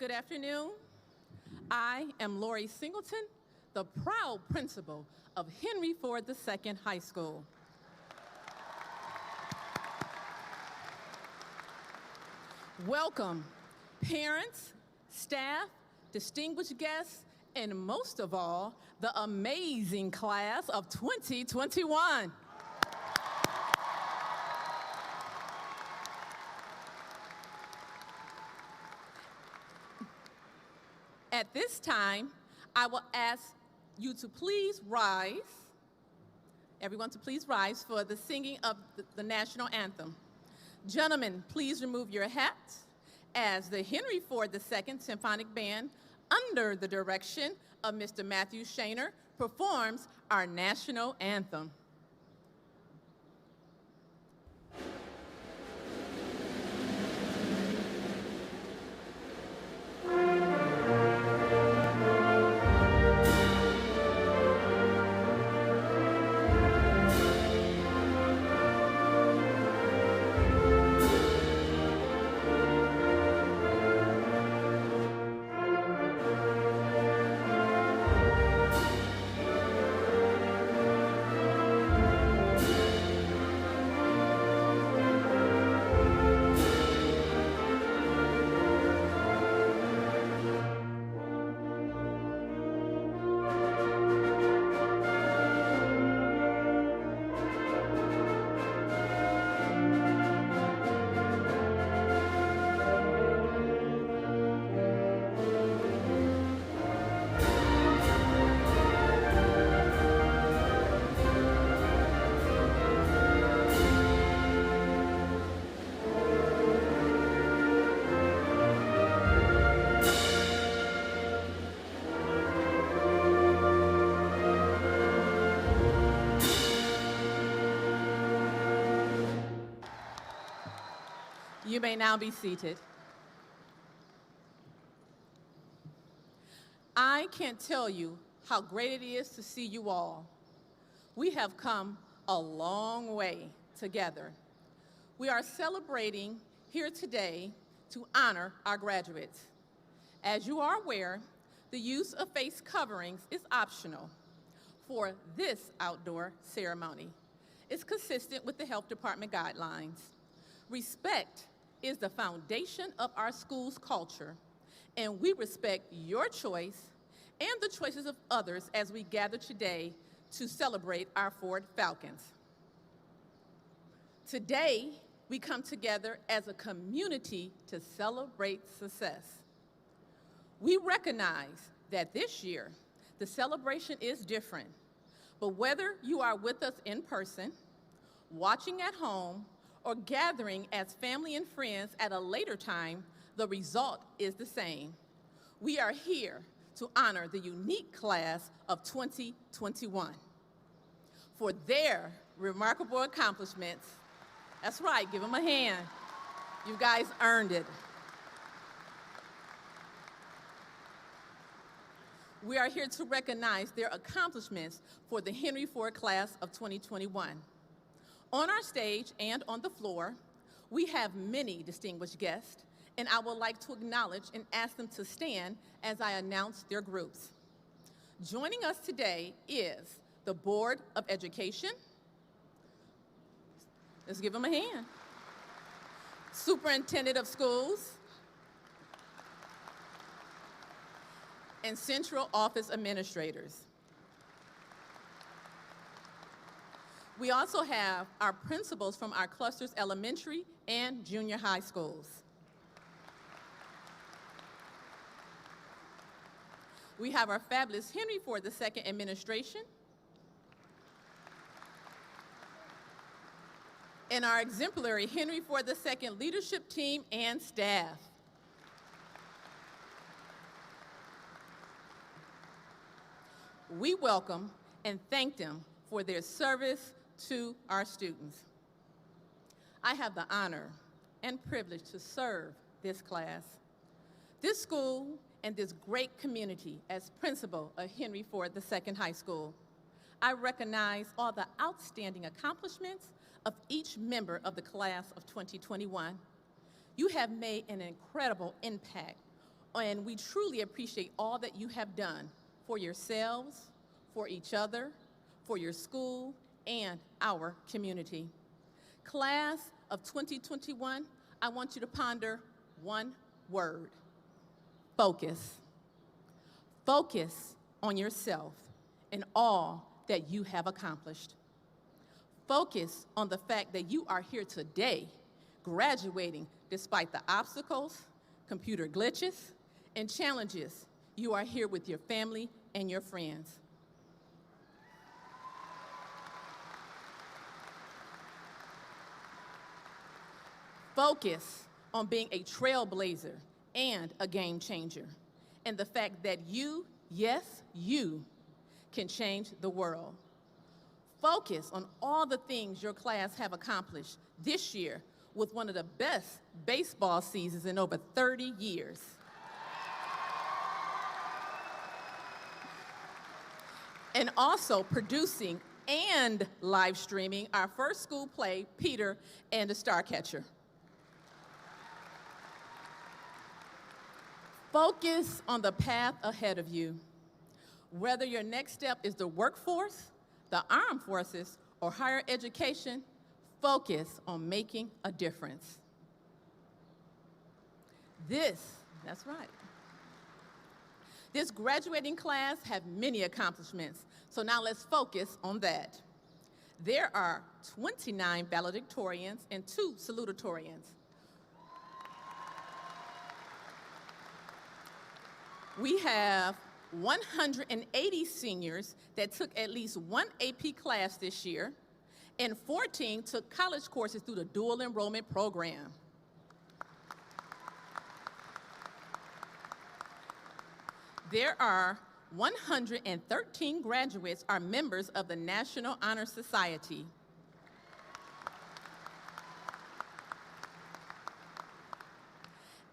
Good afternoon. I am Lori Singleton, the proud principal of Henry Ford II High School. Welcome, parents, staff, distinguished guests, and most of all, the amazing class of 2021. At this time, I will ask you to please rise, everyone to please rise for the singing of the national anthem. Gentlemen, please remove your hats as the Henry Ford II Symphonic Band, under the direction of Mr. Matthew Shaner, performs our national anthem. You may now be seated. I can't tell you how great it is to see you all. We have come a long way together. We are celebrating here today to honor our graduates. As you are aware, the use of face coverings is optional for this outdoor ceremony. It's consistent with the health department guidelines. Respect is the foundation of our school's culture, and we respect your choice and the choices of others as we gather today to celebrate our Ford Falcons. Today, we come together as a community to celebrate success. We recognize that this year, the celebration is different, but whether you are with us in person, watching at home, or gathering as family and friends at a later time, the result is the same. We are here to honor the unique class of 2021 for their remarkable accomplishments. That's right, give them a hand. You guys earned it. We are here to recognize their accomplishments for the Henry Ford class of 2021. On our stage and on the floor, we have many distinguished guests, and I would like to acknowledge and ask them to stand as I announce their groups. Joining us today is the Board of Education. Let's give them a hand. Superintendent of Schools, and Central Office Administrators. We also have our principals from our clusters elementary and junior high schools. We have our fabulous Henry Ford II administration and our exemplary Henry Ford II leadership team and staff. We welcome and thank them for their service to our students. I have the honor and privilege to serve this class, this school, and this great community as principal of Henry Ford II High School. I recognize all the outstanding accomplishments of each member of the class of 2021. You have made an incredible impact and we truly appreciate all that you have done for yourselves, for each other, for your school, and our community. Class of 2021, I want you to ponder one word: focus. Focus on yourself and all that you have accomplished. Focus on the fact that you are here today, graduating despite the obstacles, computer glitches, and challenges. You are here with your family and your friends. Focus on being a trailblazer and a game changer, and the fact that you, yes, you, can change the world. Focus on all the things your class have accomplished this year with one of the best baseball seasons in over 30 years. And also producing and live streaming our first school play, Peter and the Starcatcher. Focus on the path ahead of you. Whether your next step is the workforce, the armed forces, or higher education, focus on making a difference. That's right. This graduating class have many accomplishments, so now let's focus on that. There are 29 valedictorians and 2 salutatorians. We have 180 seniors that took at least one AP class this year, and 14 took college courses through the dual enrollment program. There are 113 graduates are members of the National Honor Society.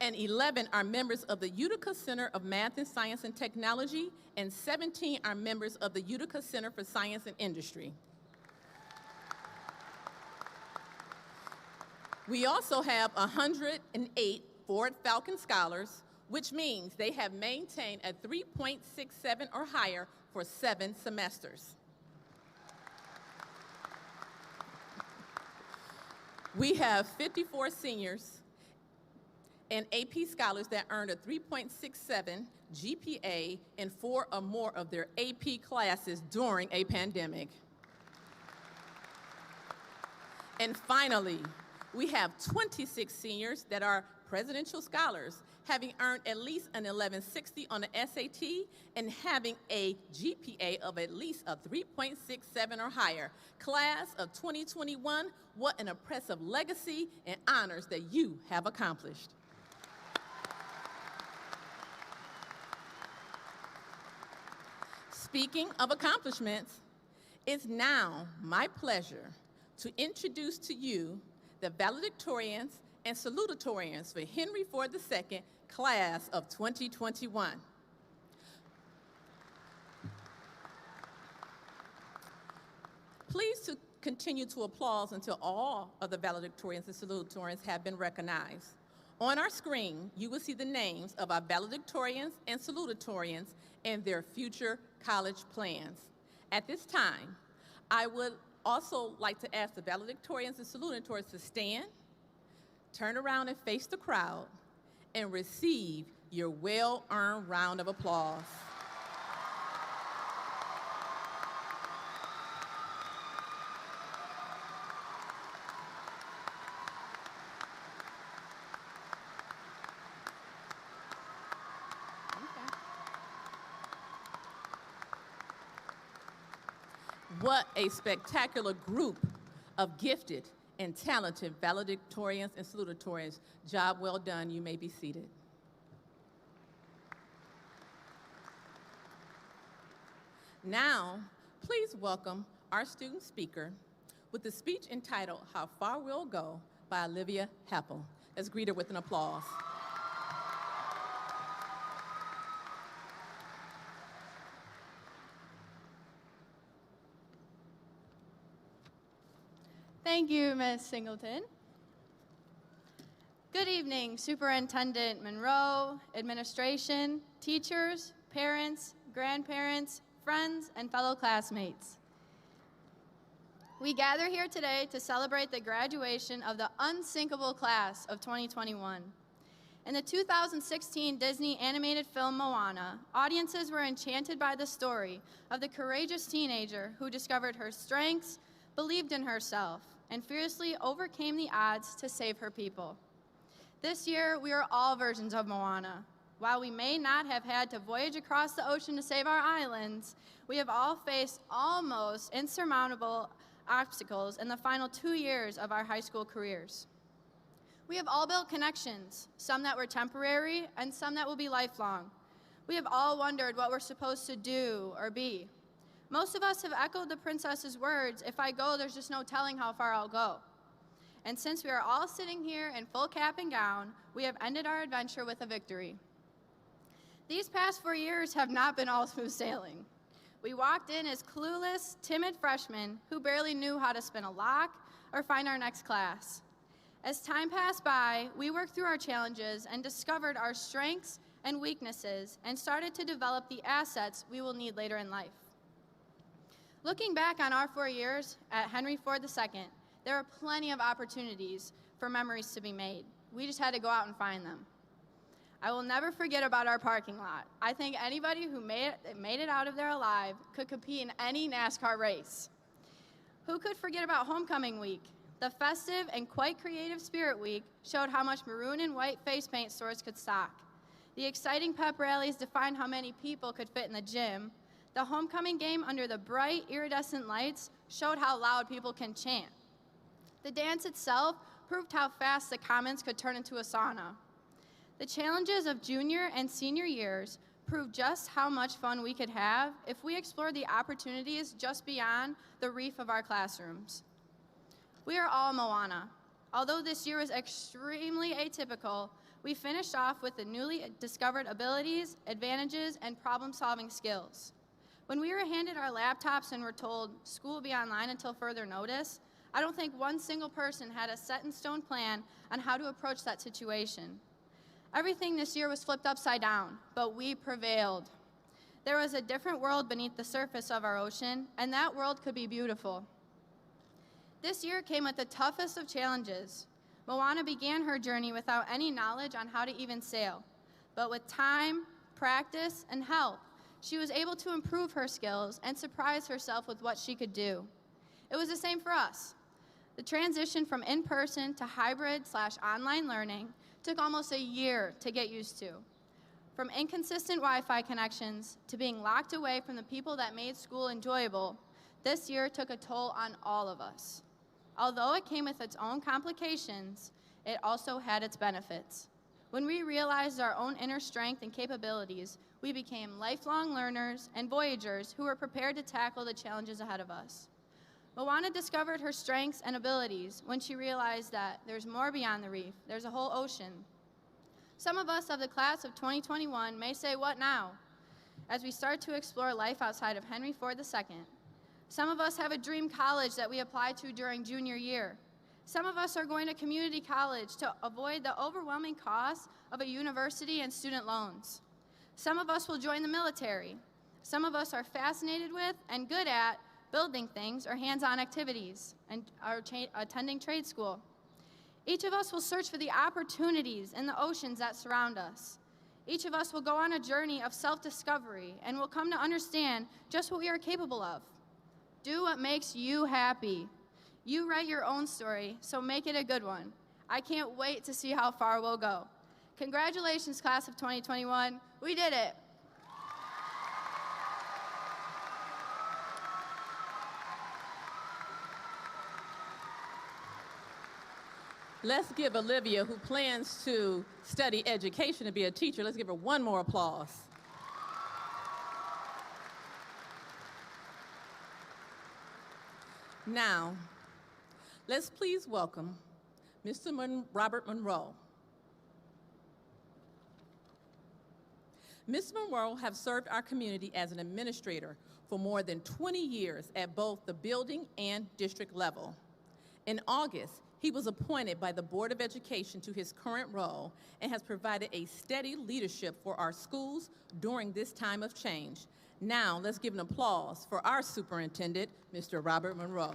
And 11 are members of the Utica Center of Math and Science and Technology, and 17 are members of the Utica Center for Science and Industry. We also have 108 Ford Falcon Scholars, which means they have maintained a 3.67 or higher for 7 semesters. We have 54 seniors and AP scholars that earned a 3.67 GPA in 4 or more of their AP classes during a pandemic. And finally, we have 26 seniors that are presidential scholars, having earned at least an 1160 on the SAT and having a GPA of at least a 3.67 or higher. Class of 2021, what an impressive legacy and honors that you have accomplished. Speaking of accomplishments, it's now my pleasure to introduce to you the valedictorians and salutatorians for Henry Ford II class of 2021. Please continue to applaud until all of the valedictorians and salutatorians have been recognized. On our screen, you will see the names of our valedictorians and salutatorians and their future college plans. At this time, I would also like to ask the valedictorians and salutatorians to stand, turn around and face the crowd, and receive your well-earned round of applause. What a spectacular group of gifted and talented valedictorians and salutatorians. Job well done. You may be seated. Now, please welcome our student speaker with the speech entitled How Far We'll Go by Olivia Happel. Let's greet her with an applause. Thank you, Ms. Singleton. Good evening, Superintendent Monroe, administration, teachers, parents, grandparents, friends, and fellow classmates. We gather here today to celebrate the graduation of the unsinkable class of 2021. In the 2016 Disney animated film Moana, audiences were enchanted by the story of the courageous teenager who discovered her strengths, believed in herself, and fiercely overcame the odds to save her people. This year, we are all versions of Moana. While we may not have had to voyage across the ocean to save our islands, we have all faced almost insurmountable obstacles in the final 2 years of our high school careers. We have all built connections, some that were temporary and some that will be lifelong. We have all wondered what we're supposed to do or be. Most of us have echoed the princess's words, "If I go, there's just no telling how far I'll go." And since we are all sitting here in full cap and gown, we have ended our adventure with a victory. These past 4 years have not been all smooth sailing. We walked in as clueless, timid freshmen who barely knew how to spin a lock or find our next class. As time passed by, we worked through our challenges and discovered our strengths and weaknesses and started to develop the assets we will need later in life. Looking back on our 4 years at Henry Ford II, there are plenty of opportunities for memories to be made. We just had to go out and find them. I will never forget about our parking lot. I think anybody who made it out of there alive could compete in any NASCAR race. Who could forget about homecoming week? The festive and quite creative Spirit Week showed how much maroon and white face paint stores could stock. The exciting pep rallies defined how many people could fit in the gym. The homecoming game under the bright iridescent lights showed how loud people can chant. The dance itself proved how fast the Commons could turn into a sauna. The challenges of junior and senior years proved just how much fun we could have if we explored the opportunities just beyond the reef of our classrooms. We are all Moana. Although this year was extremely atypical, we finished off with the newly discovered abilities, advantages, and problem-solving skills. When we were handed our laptops and were told school will be online until further notice, I don't think one single person had a set-in-stone plan on how to approach that situation. Everything this year was flipped upside down, but we prevailed. There was a different world beneath the surface of our ocean, and that world could be beautiful. This year came with the toughest of challenges. Moana began her journey without any knowledge on how to even sail, but with time, practice, and help, she was able to improve her skills and surprise herself with what she could do. It was the same for us. The transition from in-person to hybrid/online learning took almost a year to get used to. From inconsistent Wi-Fi connections to being locked away from the people that made school enjoyable, this year took a toll on all of us. Although it came with its own complications, it also had its benefits. When we realized our own inner strength and capabilities, we became lifelong learners and voyagers who were prepared to tackle the challenges ahead of us. Moana discovered her strengths and abilities when she realized that there's more beyond the reef, there's a whole ocean. Some of us of the class of 2021 may say, "What now?" as we start to explore life outside of Henry Ford II. Some of us have a dream college that we apply to during junior year. Some of us are going to community college to avoid the overwhelming costs of a university and student loans. Some of us will join the military. Some of us are fascinated with and good at building things or hands-on activities and are attending trade school. Each of us will search for the opportunities in the oceans that surround us. Each of us will go on a journey of self-discovery and will come to understand just what we are capable of. Do what makes you happy. You write your own story, so make it a good one. I can't wait to see how far we'll go. Congratulations, class of 2021. We did it. Let's give Olivia, who plans to study education to be a teacher, let's give her one more applause. Now, let's please welcome Mr. Robert Monroe. Ms. Monroe has served our community as an administrator for more than 20 years at both the building and district level. In August, He was appointed by the Board of Education to his current role and has provided a steady leadership for our schools during this time of change. Now, let's give an applause for our superintendent, Mr. Robert Monroe.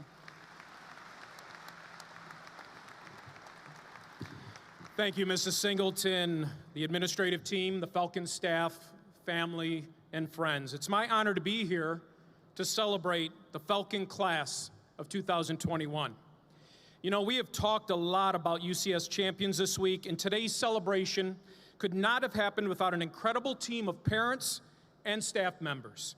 Thank you, Mrs. Singleton, the administrative team, the Falcon staff, family, and friends. It's my honor to be here to celebrate the Falcon class of 2021. You know, we have talked a lot about UCS champions this week, and today's celebration could not have happened without an incredible team of parents and staff members.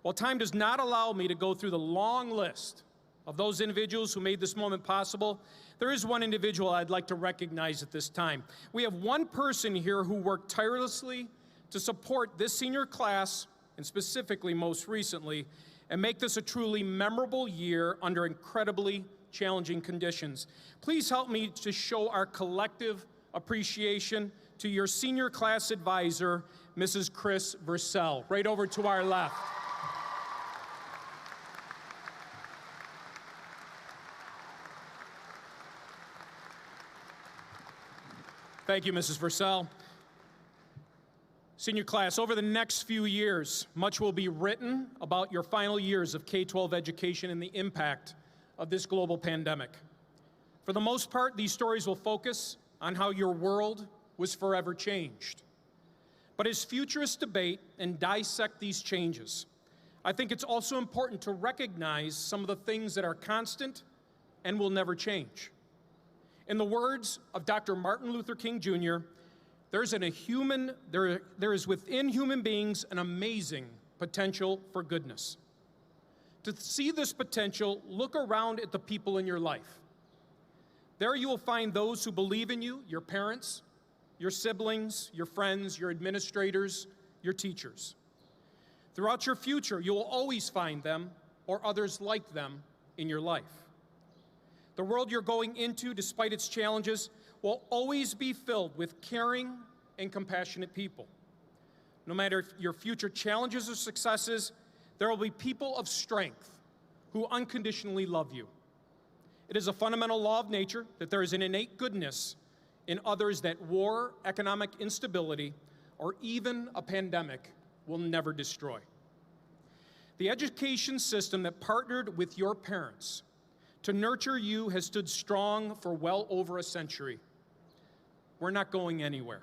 While time does not allow me to go through the long list of those individuals who made this moment possible, there is one individual I'd like to recognize at this time. We have one person here who worked tirelessly to support this senior class, and specifically most recently, and make this a truly memorable year under incredibly challenging conditions. Please help me to show our collective appreciation to your senior class advisor, Mrs. Chris Versell, right over to our left. Thank you, Mrs. Versell. Senior class, over the next few years, much will be written about your final years of K-12 education and the impact of this global pandemic. For the most part, these stories will focus on how your world was forever changed. But as futurists debate and dissect these changes, I think it's also important to recognize some of the things that are constant and will never change. In the words of Dr. Martin Luther King Jr., there is within human beings an amazing potential for goodness. To see this potential, look around at the people in your life. There you will find those who believe in you, your parents, your siblings, your friends, your administrators, your teachers. Throughout your future, you will always find them or others like them in your life. The world you're going into, despite its challenges, will always be filled with caring and compassionate people. No matter your future challenges or successes, there will be people of strength who unconditionally love you. It is a fundamental law of nature that there is an innate goodness in others that war, economic instability, or even a pandemic will never destroy. The education system that partnered with your parents to nurture you has stood strong for well over a century. We're not going anywhere.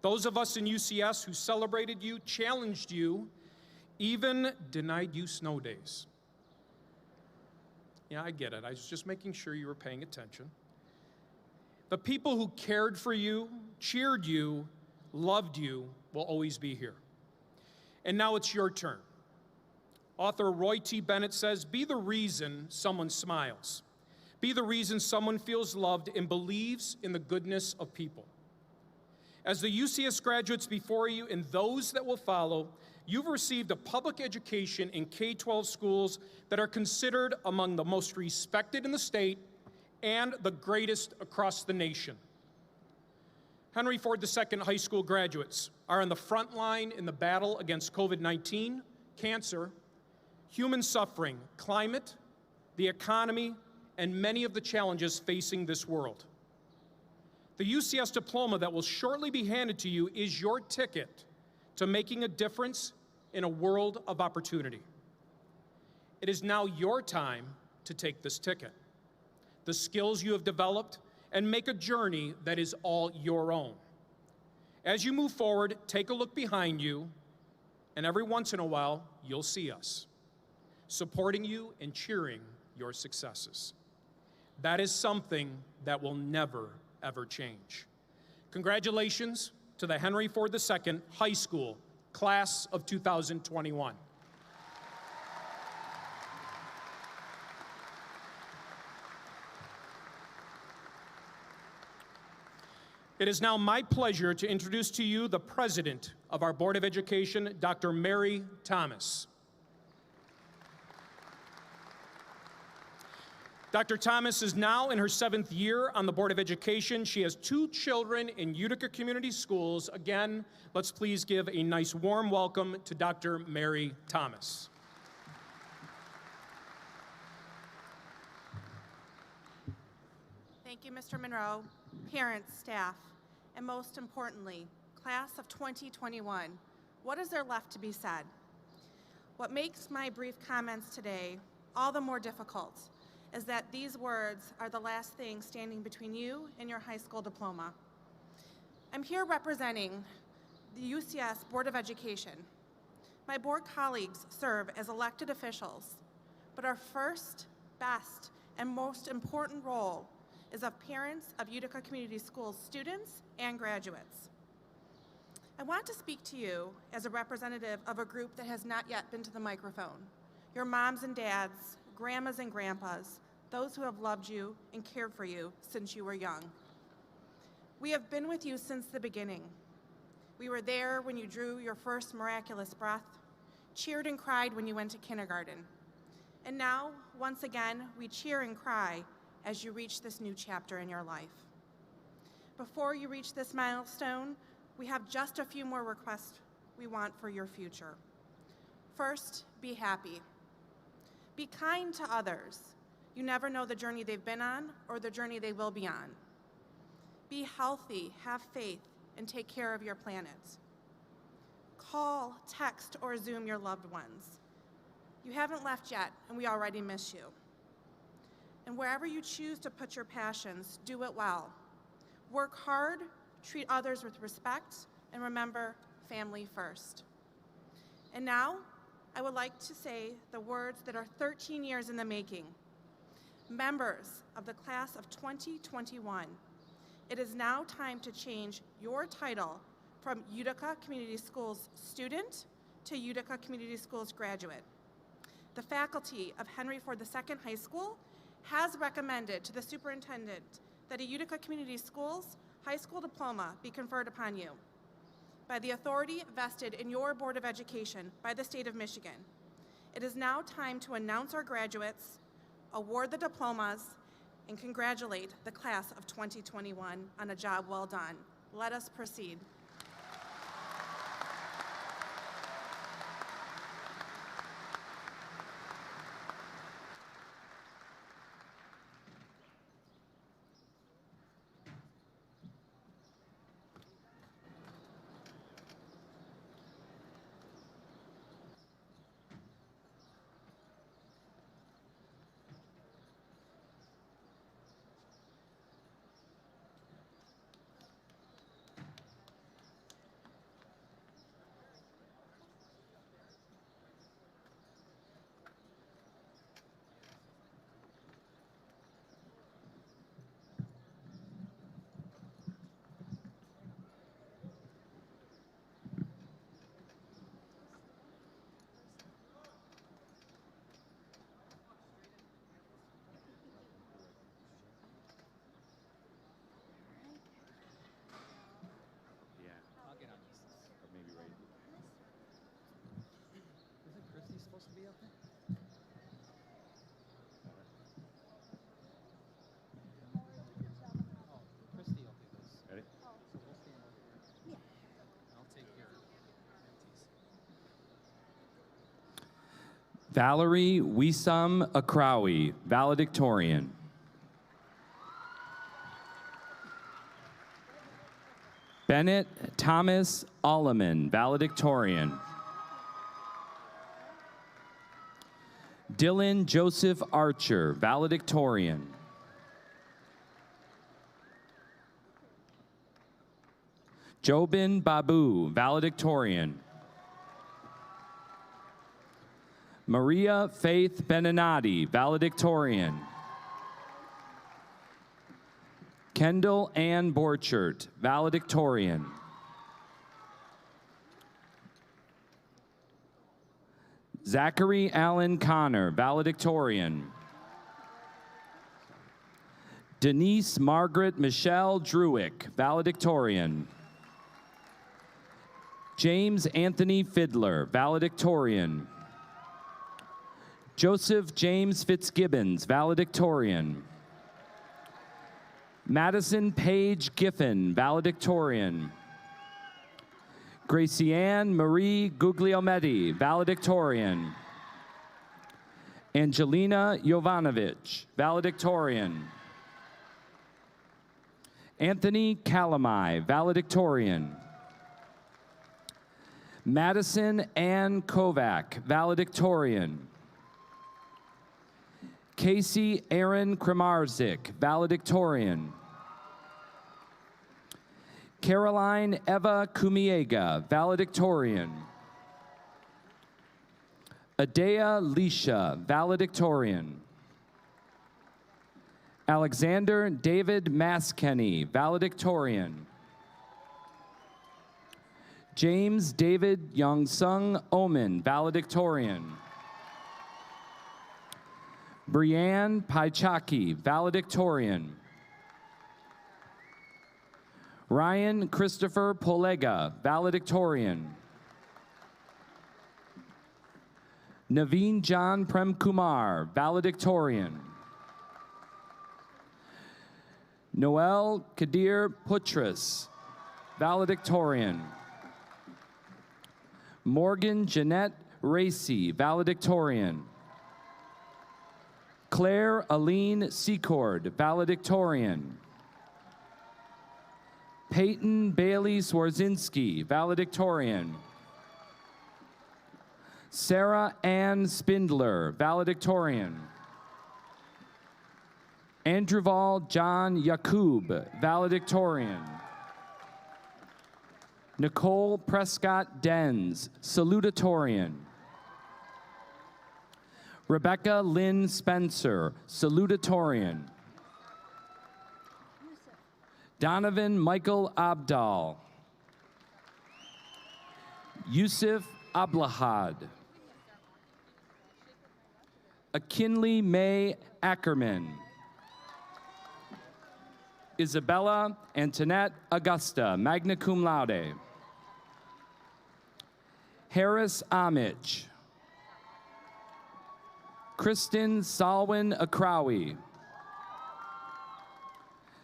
Those of us in UCS who celebrated you, challenged you, even denied you snow days. Yeah, I get it. I was just making sure you were paying attention. The people who cared for you, cheered you, loved you will always be here. And now it's your turn. Author Roy T. Bennett says, "Be the reason someone smiles. Be the reason someone feels loved and believes in the goodness of people." As the UCS graduates before you and those that will follow, you've received a public education in K-12 schools that are considered among the most respected in the state and the greatest across the nation. Henry Ford II high school graduates are on the front line in the battle against COVID-19, cancer, human suffering, climate, the economy, and many of the challenges facing this world. The UCS diploma that will shortly be handed to you is your ticket to making a difference in a world of opportunity. It is now your time to take this ticket, the skills you have developed, and make a journey that is all your own. As you move forward, take a look behind you, and every once in a while, you'll see us, supporting you and cheering your successes. That is something that will never, ever change. Congratulations to the Henry Ford II High School Class of 2021. It is now my pleasure to introduce to you the President of our Board of Education, Dr. Mary Thomas. Dr. Thomas is now in her 7th year on the Board of Education. She has 2 children in Utica Community Schools. Again, let's please give a nice warm welcome to Dr. Mary Thomas. Thank you, Mr. Monroe, parents, staff, and most importantly, class of 2021. What is there left to be said? What makes my brief comments today all the more difficult is that these words are the last thing standing between you and your high school diploma. I'm here representing the UCS Board of Education. My board colleagues serve as elected officials, but our first, best, and most important role is of parents of Utica Community Schools students and graduates. I want to speak to you as a representative of a group that has not yet been to the microphone. Your moms and dads, grandmas and grandpas, those who have loved you and cared for you since you were young. We have been with you since the beginning. We were there when you drew your first miraculous breath, cheered and cried when you went to kindergarten. And now, once again, we cheer and cry as you reach this new chapter in your life. Before you reach this milestone, we have just a few more requests we want for your future. First, be happy. Be kind to others. You never know the journey they've been on or the journey they will be on. Be healthy, have faith, and take care of your planet. Call, text, or Zoom your loved ones. You haven't left yet, and we already miss you. And wherever you choose to put your passions, do it well. Work hard, treat others with respect, and remember, family first. And now, I would like to say the words that are 13 years in the making. Members of the class of 2021, it is now time to change your title from Utica Community Schools student to Utica Community Schools graduate. The faculty of Henry Ford II High School has recommended to the superintendent that a Utica Community Schools high school diploma be conferred upon you by the authority vested in your Board of Education by the state of Michigan. It is now time to announce our graduates, award the diplomas, and congratulate the class of 2021 on a job well done. Let us proceed. Valerie Wiesum Akrawi, valedictorian. Bennett Thomas Alleman, valedictorian. Dylan Joseph Archer, valedictorian. Jobin Babu, valedictorian. Maria Faith Beninati, valedictorian. Kendall Ann Borchert, valedictorian. Zachary Allen Connor, valedictorian. Denise Margaret Michelle Druick, valedictorian. James Anthony Fiddler, valedictorian. Joseph James Fitzgibbons, valedictorian. Madison Paige Giffen, valedictorian. Gracianne Marie Guglielmetti, valedictorian. Angelina Jovanovic, valedictorian. Anthony Calamai, valedictorian. Madison Ann Kovac, valedictorian. Casey Aaron Kramarzik, valedictorian. Caroline Eva Kumiega, valedictorian. Adea Lisha, valedictorian. Alexander David Maskenny, valedictorian. James David Young-sung Omen, valedictorian. Brianne Paichaki, valedictorian. Ryan Christopher Polega, valedictorian. Naveen John Prem Kumar, valedictorian. Noel Kadir Putras, valedictorian. Morgan Jeanette Racy, valedictorian. Claire Aline Secord, valedictorian. Peyton Bailey Swarzinski, valedictorian. Sarah Ann Spindler, valedictorian. Andrewval John Yakub, valedictorian. Nicole Prescott Denz, salutatorian. Rebecca Lynn Spencer, salutatorian. Donovan Michael Abdal. Yusuf Ablahad. Akinley May Ackerman. Isabella Antoinette Augusta, magna cum laude. Harris Amich. Kristen Salwin Akrawi.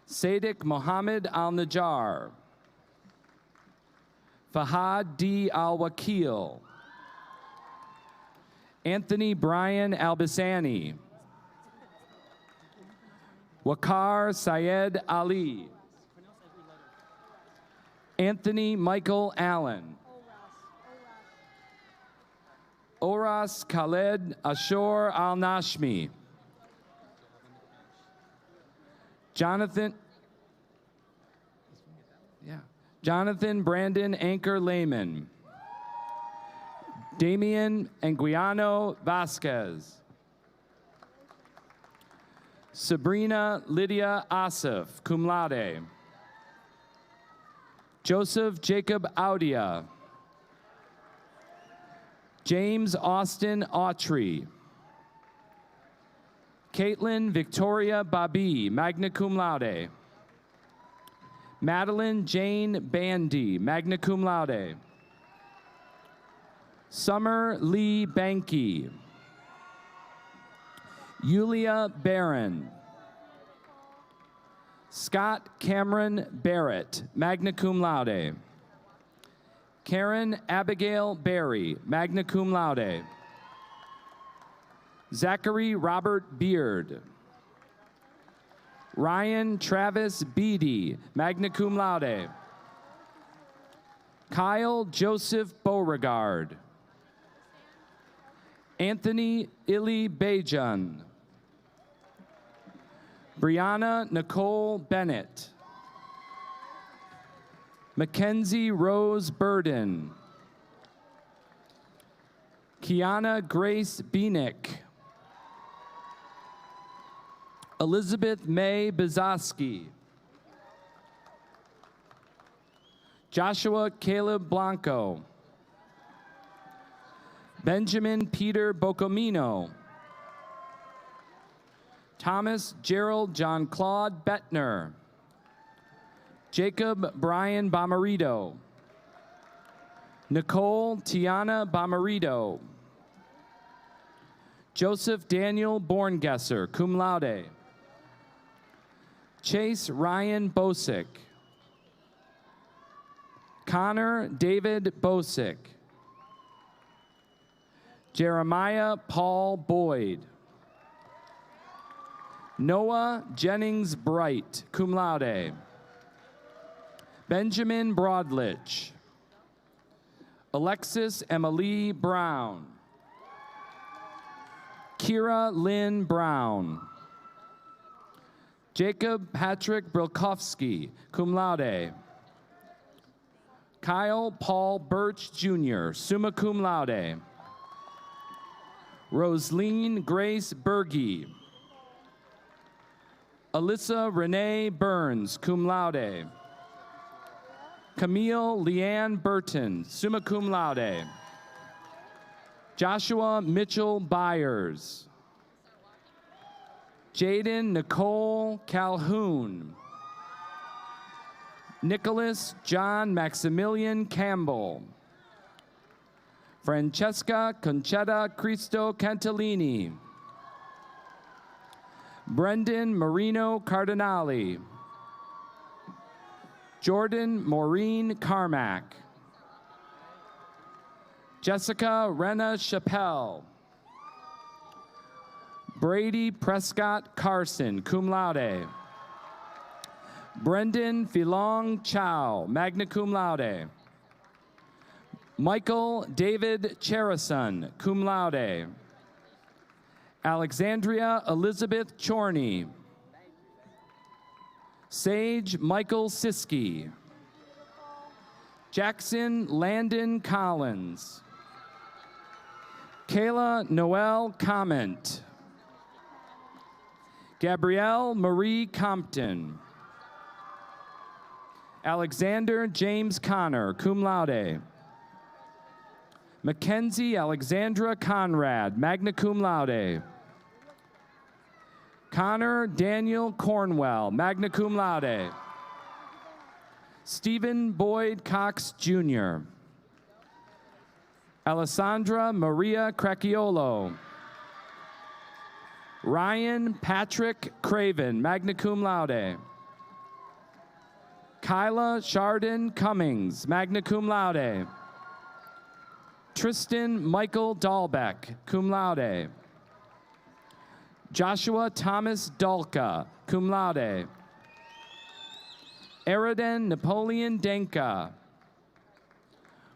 Sadiq Mohammed Al-Najjar. Fahad D. Al-Wakil. Anthony Brian Albasani. Waqar Syed Ali. Anthony Michael Allen. Oras Khaled Ashur Al-Nashmi. Jonathan Brandon Anchor Lehman. Damian Anguiano Vasquez. Sabrina Lydia Asif, cum laude. Joseph Jacob Audia. James Austin Autry. Caitlin Victoria Babi, magna cum laude. Madeline Jane Bandy, magna cum laude. Summer Lee Banky. Yulia Barron. Scott Cameron Barrett, magna cum laude. Karen Abigail Berry, magna cum laude. Zachary Robert Beard. Ryan Travis Beatty, magna cum laude. Kyle Joseph Beauregard. Anthony Illy Bajun. Brianna Nicole Bennett. Mackenzie Rose Burden. Kiana Grace Beanick. Elizabeth May Bizaski. Joshua Caleb Blanco. Benjamin Peter Bocomino. Thomas Gerald John Claude Bettner. Jacob Brian Bomarito. Nicole Tiana Bomarito. Joseph Daniel Borngesser, cum laude. Chase Ryan Bosick. Connor David Bosick. Jeremiah Paul Boyd. Noah Jennings Bright, cum laude. Benjamin Broadlich. Alexis Emily Brown. Kira Lynn Brown. Jacob Patrick Brilkowski, cum laude. Kyle Paul Birch Jr., summa cum laude. Roseline Grace Berge. Alyssa Renee Burns, cum laude. Camille Leanne Burton, summa cum laude. Joshua Mitchell Byers. Jaden Nicole Calhoun. Nicholas John Maximilian Campbell. Francesca Conchetta Cristo Cantilini. Brendan Marino Cardinali. Jordan Maureen Carmack. Jessica Rena Chappelle. Brady Prescott Carson, cum laude. Brendan Philong Chow, magna cum laude. Michael David Cherison, cum laude. Alexandria Elizabeth Chorney. Sage Michael Siski. Jackson Landon Collins. Kayla Noel Comment. Gabrielle Marie Compton. Alexander James Connor, cum laude. Mackenzie Alexandra Conrad, magna cum laude. Connor Daniel Cornwell, magna cum laude. Stephen Boyd Cox Jr. Alessandra Maria Cracchiolo. Ryan Patrick Craven, magna cum laude. Kyla Chardon Cummings, magna cum laude. Tristan Michael Dahlbeck, cum laude. Joshua Thomas Dalka, cum laude. Eridan Napoleon Denka.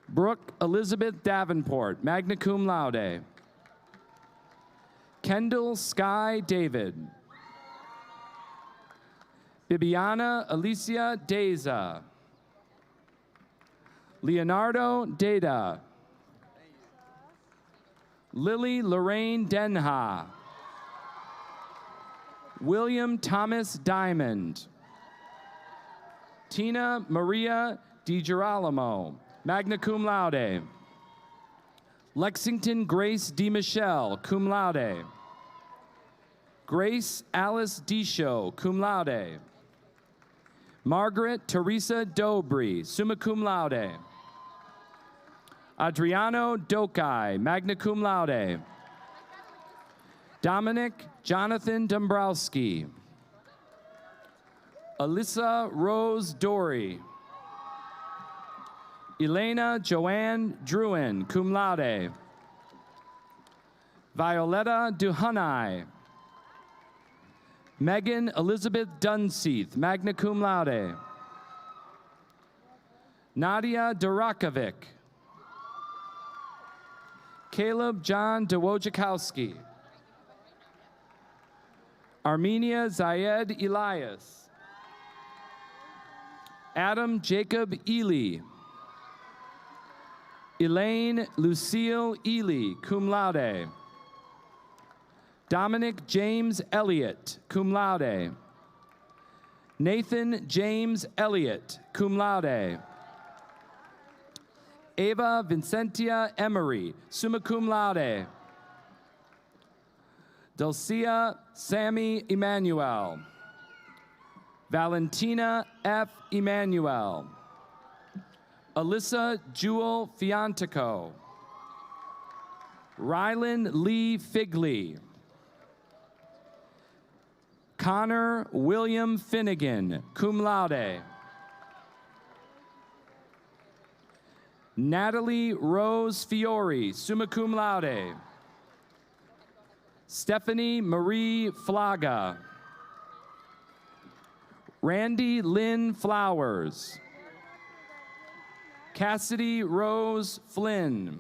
Brooke Elizabeth Davenport, magna cum laude. Kendall Sky David. Bibiana Alicia Deza. Leonardo Deda. Lily Lorraine Denha. William Thomas Diamond. Tina Maria DiGirolamo, magna cum laude. Lexington Grace DiMichelle, cum laude. Grace Alice Disho, cum laude. Margaret Teresa Dobry, summa cum laude. Adriano Dokai, magna cum laude. Dominic Jonathan Dombrowski. Alyssa Rose Dory. Elena Joanne Druin, cum laude. Violetta Duhanai. Megan Elizabeth Dunseith, magna cum laude. Nadia Durakovic. Caleb John Dwojakowski. Armenia Zayed Elias. Adam Jacob Ely. Elaine Lucille Ely, cum laude. Dominic James Elliott, cum laude. Nathan James Elliott, cum laude. Ava Vincentia Emery, summa cum laude. Dulcia Sammy Emanuel. Valentina F. Emanuel. Alyssa Jewel Fiantico. Rylan Lee Figley. Connor William Finnegan, cum laude. Natalie Rose Fiore, summa cum laude. Stephanie Marie Flaga. Randy Lynn Flowers. Cassidy Rose Flynn.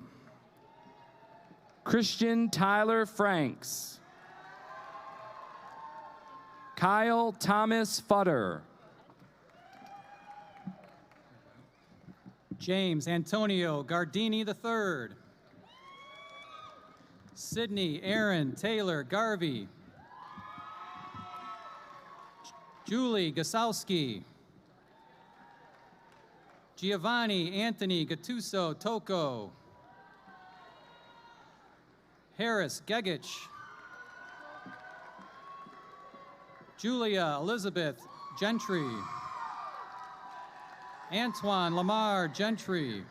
Christian Tyler Franks. Kyle Thomas Futter. James Antonio Gardini III. Sydney Aaron Taylor Garvey. Julie Gasowski. Giovanni Anthony Gattuso Toko. Harris Gegich. Julia Elizabeth Gentry. Antoine Lamar Gentry.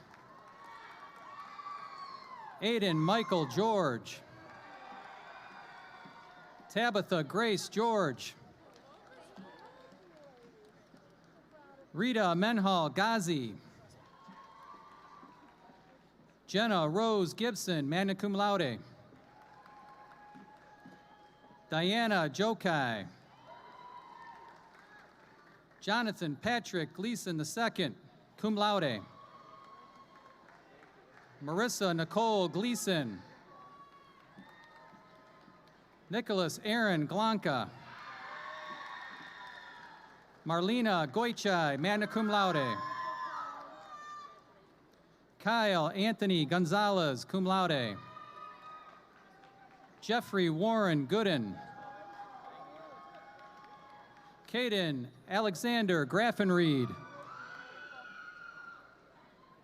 Aiden Michael George. Tabitha Grace George. Rita Menhal Ghazi. Jenna Rose Gibson, magna cum laude. Diana Jokai. Jonathan Patrick Gleason II, cum laude. Marissa Nicole Gleason. Nicholas Aaron Glanka. Marlena Goichai, magna cum laude. Kyle Anthony Gonzalez, cum laude. Jeffrey Warren Gooden. Caden Alexander Graffenried.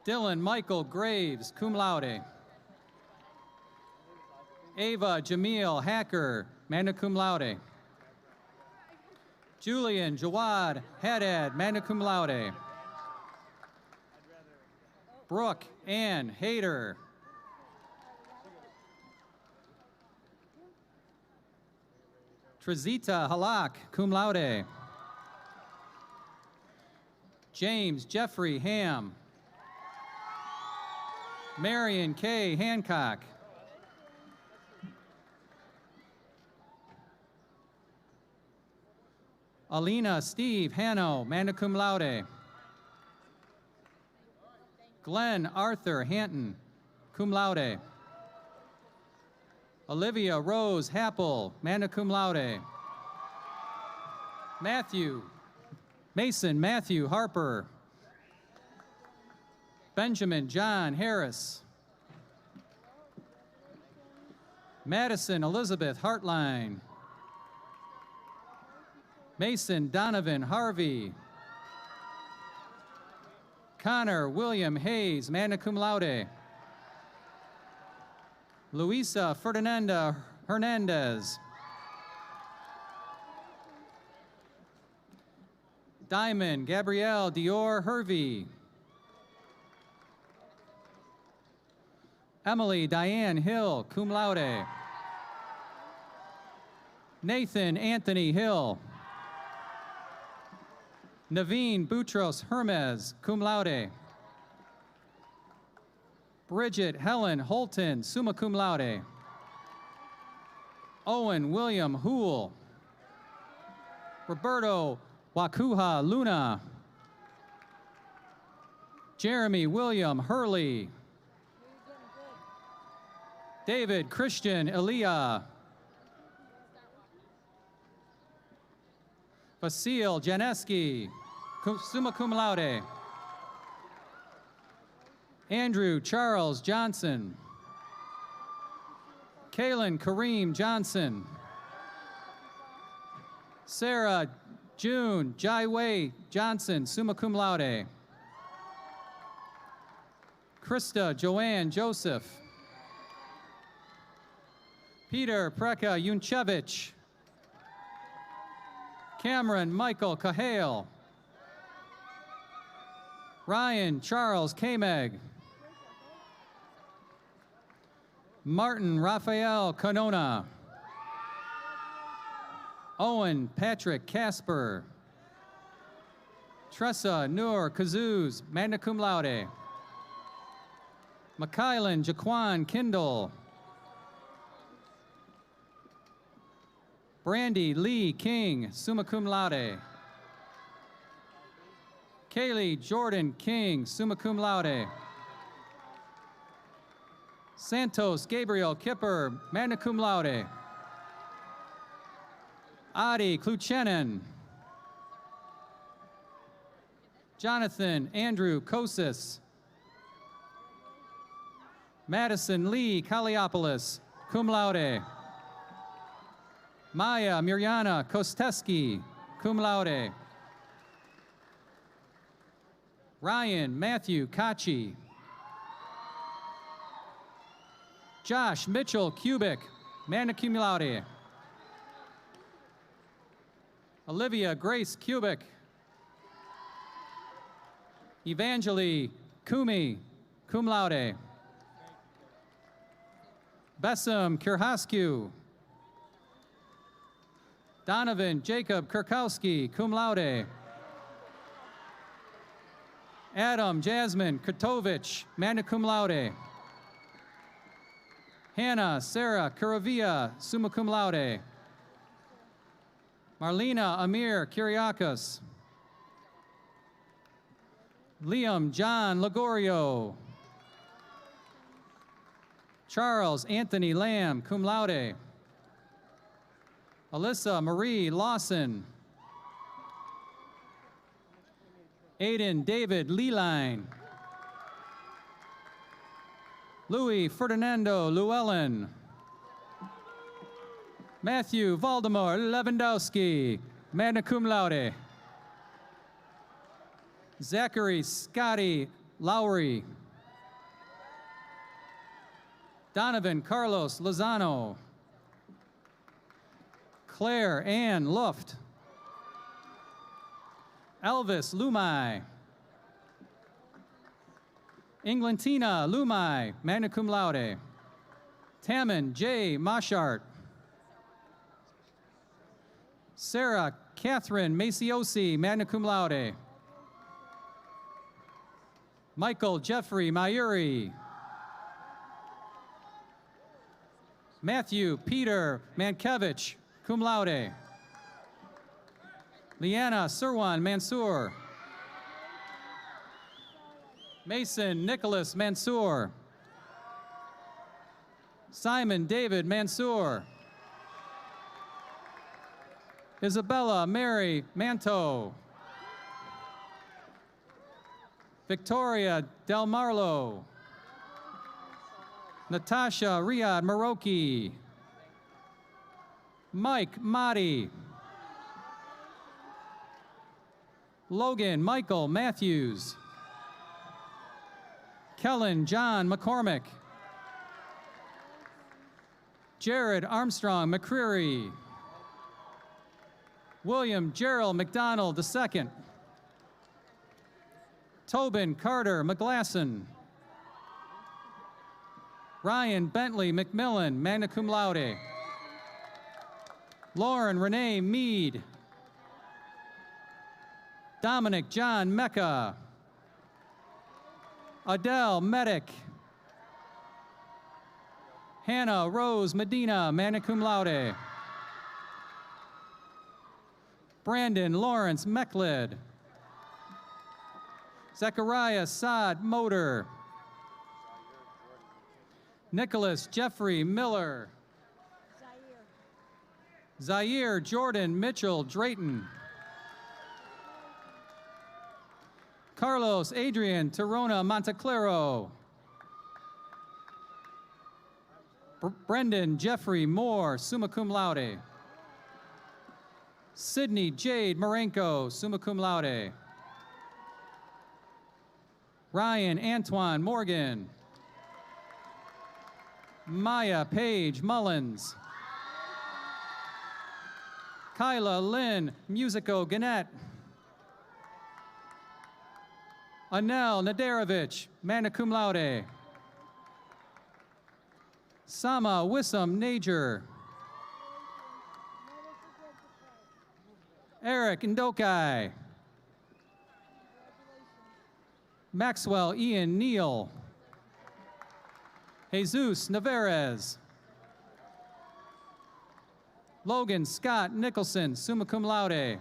Dylan Michael Graves, cum laude. Ava Jamil Hacker, magna cum laude. Julian Jawad Haddad, magna cum laude. Brooke Ann Hayter. Trizita Halak, cum laude. James Jeffrey Ham. Marion K. Hancock. Alina Steve Hanno, magna cum laude. Glenn Arthur Hanton, cum laude. Olivia Rose Happel, magna cum laude. Mason Matthew Harper. Benjamin John Harris. Madison Elizabeth Hartline. Mason Donovan Harvey. Connor William Hayes, magna cum laude. Luisa Ferdinanda Hernandez. Diamond Gabrielle Dior Hervey. Emily Diane Hill, cum laude. Nathan Anthony Hill. Naveen Boutros Hermes, cum laude. Bridget Helen Holton, summa cum laude. Owen William Hool. Roberto Wakuha Luna. Jeremy William Hurley. David Christian Elia. Vasil Janeski, summa cum laude. Andrew Charles Johnson. Kaylin Kareem Johnson. Sarah June Jaiwei Johnson, summa cum laude. Krista Joanne Joseph. Peter Preka Yunchevich. Cameron Michael Cahale. Ryan Charles Kameg. Martin Raphael Canona. Owen Patrick Casper. Tressa Noor Kazuz, magna cum laude. Makailan Jaquan Kindle. Brandy Lee King, summa cum laude. Kaylee Jordan King, summa cum laude. Santos Gabriel Kipper, magna cum laude. Adi Kluchenin. Jonathan Andrew Kosis. Madison Lee Kaliopoulos, cum laude. Maya Mirjana Kosteski, cum laude. Ryan Matthew Kachi. Josh Mitchell Kubik, magna cum laude. Olivia Grace Kubik. Evangeli Kumi, cum laude. Besem Kirhasku. Donovan Jacob Kurkowski, cum laude. Adam Jasmine Kurtovich, magna cum laude. Hannah Sarah Kuravia, summa cum laude. Marlena Amir Kyriakos. Liam John Lagorio. Charles Anthony Lamb, cum laude. Alyssa Marie Lawson. Aiden David Leeline. Louis Ferdinando Llewellyn. Matthew Valdemar Lewandowski, magna cum laude. Zachary Scotty Lowry. Donovan Carlos Lozano. Claire Ann Luft. Elvis Lumai. Englantina Lumai, magna cum laude. Tammin J. Moshart. Sarah Catherine Maciosi, magna cum laude. Michael Jeffrey Mayuri. Matthew Peter Mankevich, cum laude. Leanna Sirwan Mansour. Mason Nicholas Mansour. Simon David Mansour. Isabella Mary Manto. Victoria Del Marlo. Natasha Riyad Maroki. Mike Motti. Logan Michael Matthews. Kellen John McCormick. Jared Armstrong McCreary. William Gerald McDonald II. Tobin Carter McGlasson. Ryan Bentley McMillan, magna cum laude. Lauren Renee Mead. Dominic John Mecca. Adele Medic. Hannah Rose Medina, magna cum laude. Brandon Lawrence Mecklid. Zechariah Saad Motor. Nicholas Jeffrey Miller. Zaire Jordan Mitchell Drayton. Carlos Adrian Torona Monteclaro. Brendan Jeffrey Moore, summa cum laude. Sydney Jade Marenko, summa cum laude. Ryan Antoine Morgan. Maya Paige Mullins. Kyla Lynn Musico Gannett. Anel Nadarovich, magna cum laude. Sama Wissam Najer. Eric Ndokai. Maxwell Ian Neal. Jesus Navarez. Logan Scott Nicholson, summa cum laude.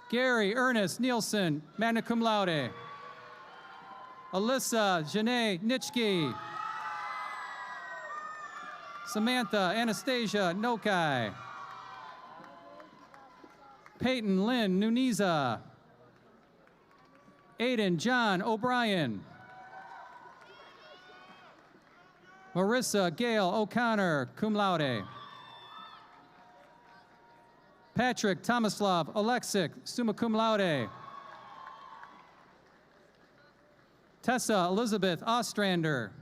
Gary Ernest Nielsen, magna cum laude. Alyssa Janae Nitschke. Samantha Anastasia Nokai. Peyton Lynn Nuniza. Aiden John O'Brien. Marissa Gail O'Connor, cum laude. Patrick Tomislav Alexic, summa cum laude. Tessa Elizabeth Ostrander.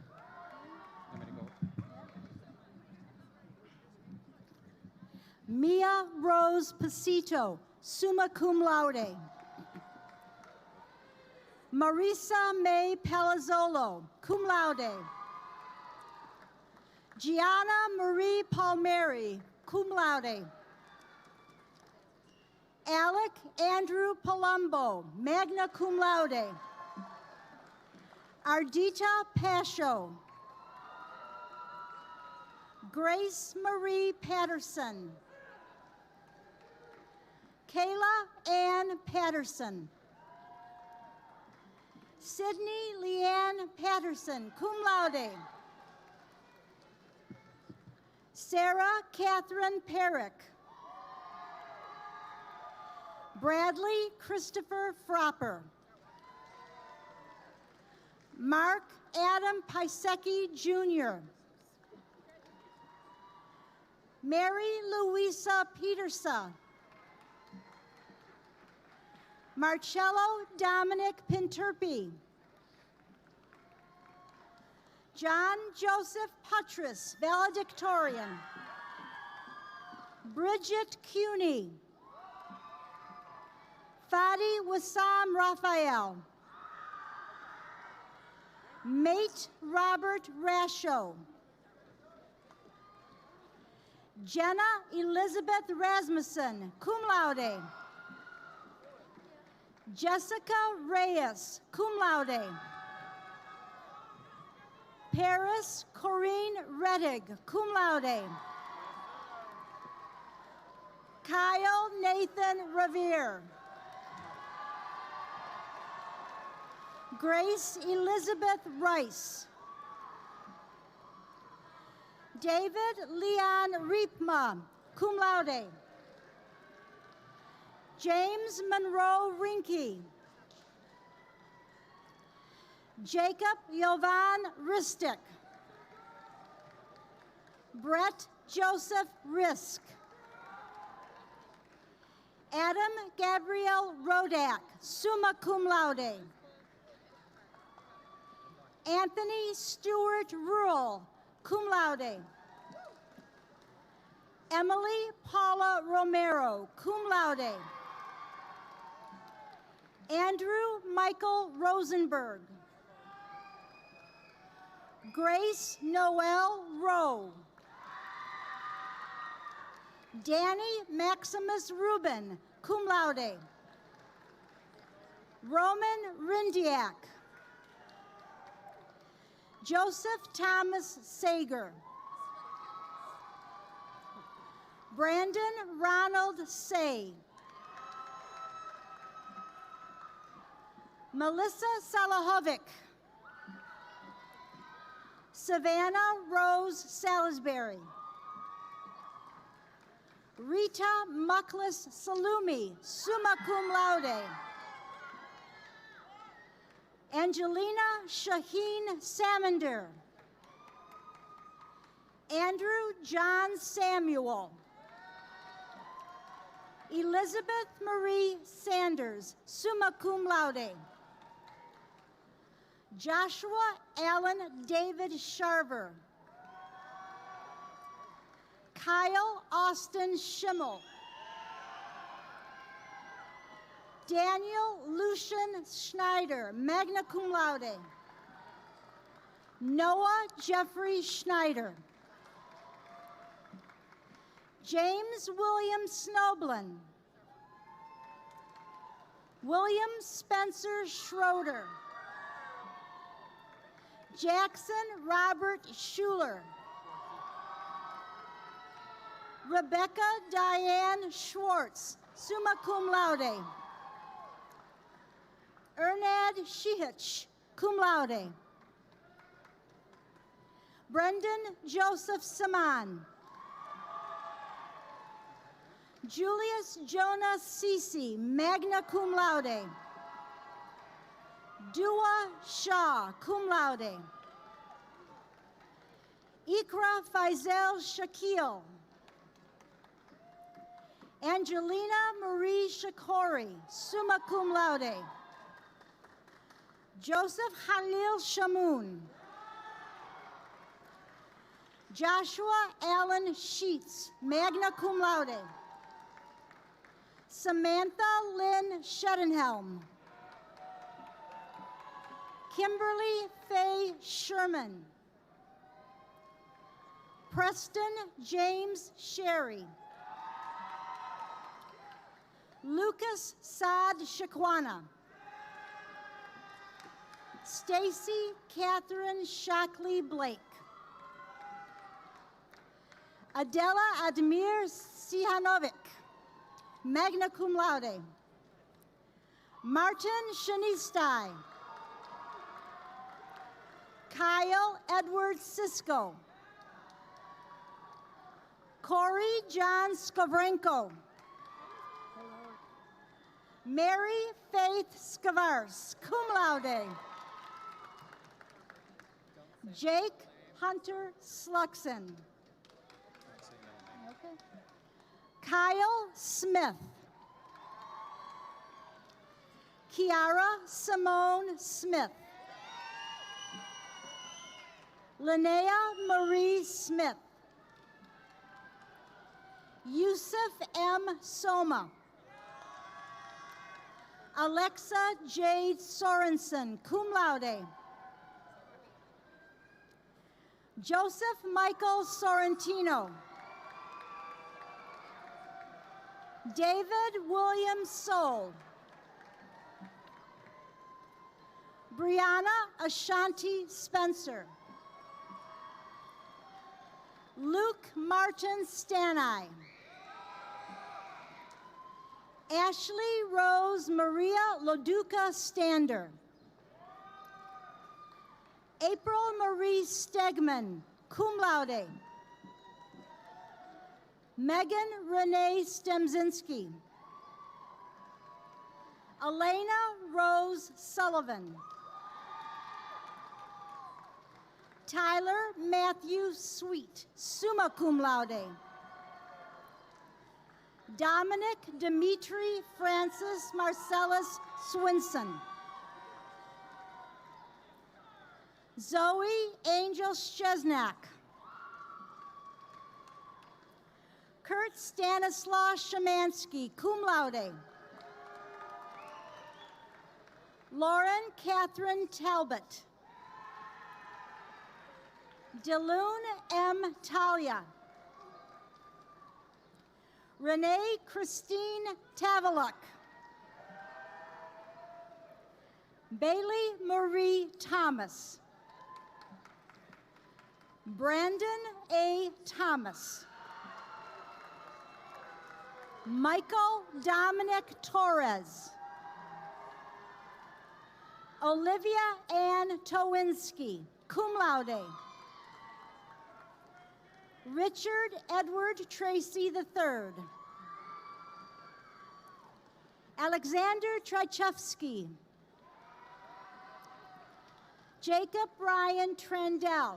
Mia Rose Pasito, summa cum laude. Marisa May Palazzolo, cum laude. Gianna Marie Palmieri, cum laude. Alec Andrew Palumbo, magna cum laude. Ardita Pasho. Grace Marie Patterson. Kayla Ann Patterson. Sydney Leanne Patterson, cum laude. Sarah Catherine Perrick. Bradley Christopher Fropper. Mark Adam Pisecki Jr. Mary Louisa Petersa. Marcello Dominic Pinturpi. John Joseph Putras, valedictorian. Bridget Cuney. Fadi Wassam Raphael. Mate Robert Rasho. Jenna Elizabeth Rasmussen, cum laude. Jessica Reyes, cum laude. Paris Corinne Rettig, cum laude. Kyle Nathan Revere. Grace Elizabeth Rice. David Leon Riepma, cum laude. James Monroe Rinke. Jacob Jovan Ristic. Brett Joseph Risk. Adam Gabriel Rodak, summa cum laude. Anthony Stewart Rural, cum laude. Emily Paula Romero, cum laude. Andrew Michael Rosenberg. Grace Noel Rowe. Danny Maximus Rubin, cum laude. Roman Rindiak. Joseph Thomas Sager. Brandon Ronald Say. Melissa Salahovic. Savannah Rose Salisbury. Rita Mucklis Salumi, summa cum laude. Angelina Shaheen Samander. Andrew John Samuel. Elizabeth Marie Sanders, summa cum laude. Joshua Allen David Sharver. Kyle Austin Schimmel. Daniel Lucian Schneider, magna cum laude. Noah Jeffrey Schneider. James William Snoblin. William Spencer Schroeder. Jackson Robert Schuler. Rebecca Diane Schwartz, summa cum laude. Ernad Shihich, cum laude. Brendan Joseph Saman. Julius Jonas Sisi, magna cum laude. Dua Shah, cum laude. Ikra Faisal Shakil. Angelina Marie Shakori, summa cum laude. Joseph Halil Shamoun. Joshua Allen Sheets, magna cum laude. Samantha Lynn Shedenhelm. Kimberly Faye Sherman. Preston James Sherry. Lucas Saad Shakwana. Stacy Catherine Shockley Blake. Adela Admir Sihanovic, magna cum laude. Martin Shanistai. Kyle Edward Sisko. Corey John Skavrenko. Mary Faith Skavars, cum laude. Jake Hunter Sluxon. Kyle Smith. Kiara Simone Smith. Linnea Marie Smith. Yusuf M. Soma. Alexa Jade Sorensen, cum laude. Joseph Michael Sorrentino. David William Soul. Brianna Ashanti Spencer. Luke Martin Stanai. Ashley Rose Maria Loduca Stander. April Marie Stegman, cum laude. Megan Renee Stemzinski. Elena Rose Sullivan. Tyler Matthew Sweet, summa cum laude. Dominic Dimitri Francis Marcellus Swinson. Zoe Angel Szczesnak. Kurt Stanislaw Shemansky, cum laude. Lauren Catherine Talbot. Deloon M. Talia. Renee Christine Tavaluk. Bailey Marie Thomas. Brandon A. Thomas. Michael Dominic Torres. Olivia Ann Towinski, cum laude. Richard Edward Tracy III. Alexander Tchaikovsky. Jacob Ryan Trendell.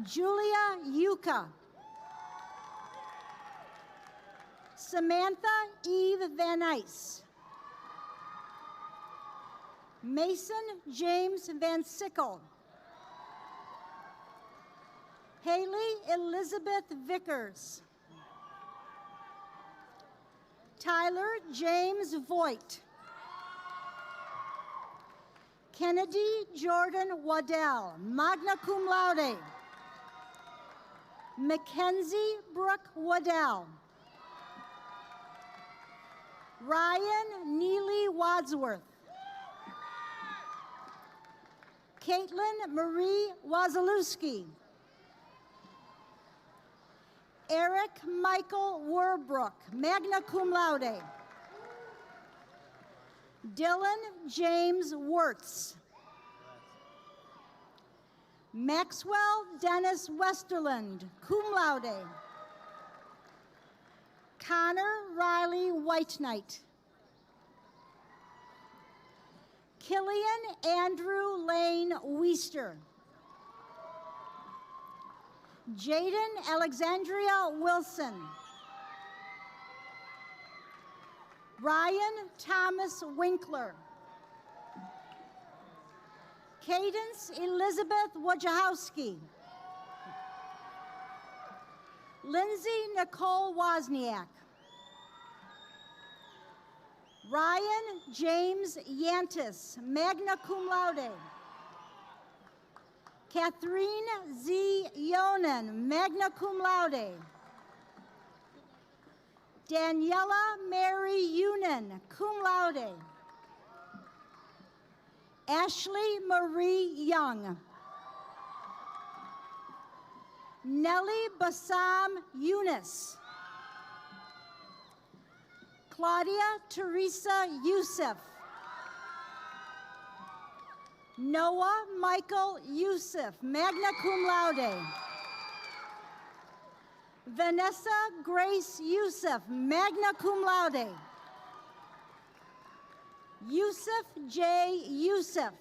Julia Yuka. Samantha Eve Van Ice. Mason James Van Sickle. Haley Elizabeth Vickers. Tyler James Voigt. Kennedy Jordan Waddell, magna cum laude. Mackenzie Brooke Waddell. Ryan Neely Wadsworth. Caitlin Marie Wazalewski. Eric Michael Werbrook, magna cum laude. Dylan James Wirtz. Maxwell Dennis Westerland, cum laude. Connor Riley Whiteknight. Killian Andrew Lane Weister. Jaden Alexandria Wilson. Ryan Thomas Winkler. Cadence Elizabeth Wojciechowski. Lindsay Nicole Wozniak. Ryan James Yantis, magna cum laude. Catherine Z. Yonan, magna cum laude. Daniela Mary Yunan, cum laude. Ashley Marie Young. Nellie Bassam Yunus. Claudia Teresa Youssef. Noah Michael Youssef, magna cum laude. Vanessa Grace Youssef, magna cum laude. Yusuf J. Youssef.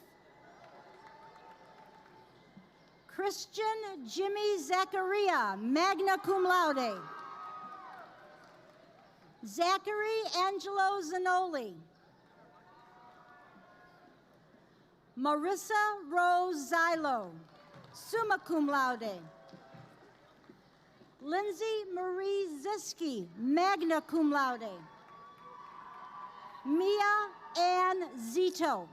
Christian Jimmy Zachariah, magna cum laude. Zachary Angelo Zanoli. Marissa Rose Zilo, summa cum laude. Lindsay Marie Ziski, magna cum laude. Mia Ann Zito.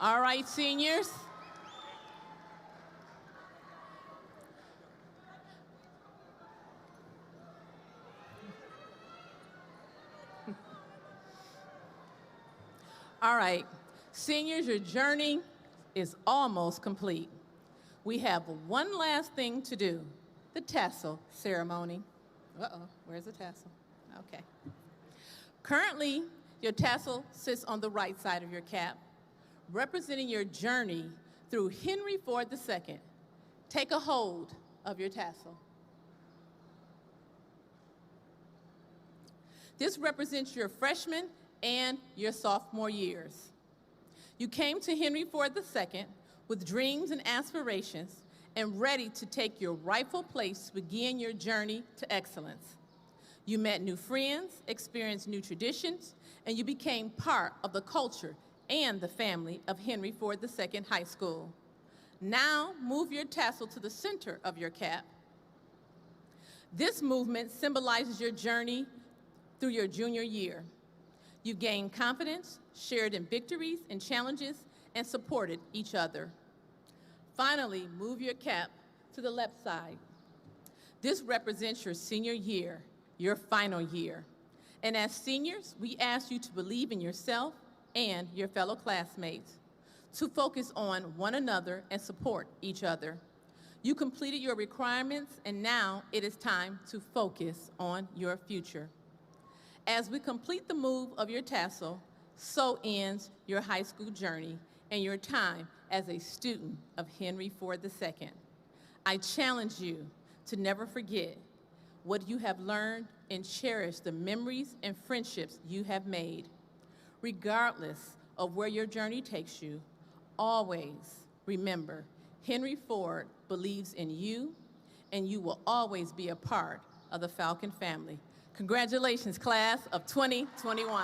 All right, seniors. All right, seniors, your journey is almost complete. We have one last thing to do, the tassel ceremony. Uh-oh, where's the tassel? Okay. Currently, your tassel sits on the right side of your cap, representing your journey through Henry Ford II. Take a hold of your tassel. This represents your freshman and your sophomore years. You came to Henry Ford II with dreams and aspirations and ready to take your rightful place to begin your journey to excellence. You met new friends, experienced new traditions, and you became part of the culture and the family of Henry Ford II High School. Now, move your tassel to the center of your cap. This movement symbolizes your journey through your junior year. You gained confidence, shared in victories and challenges, and supported each other. Finally, move your cap to the left side. This represents your senior year, your final year. And as seniors, we ask you to believe in yourself and your fellow classmates, to focus on one another and support each other. You completed your requirements, and now it is time to focus on your future. As we complete the move of your tassel, so ends your high school journey and your time as a student of Henry Ford II. I challenge you to never forget what you have learned and cherish the memories and friendships you have made. Regardless of where your journey takes you, always remember, Henry Ford believes in you, and you will always be a part of the Falcon family. Congratulations, class of 2021.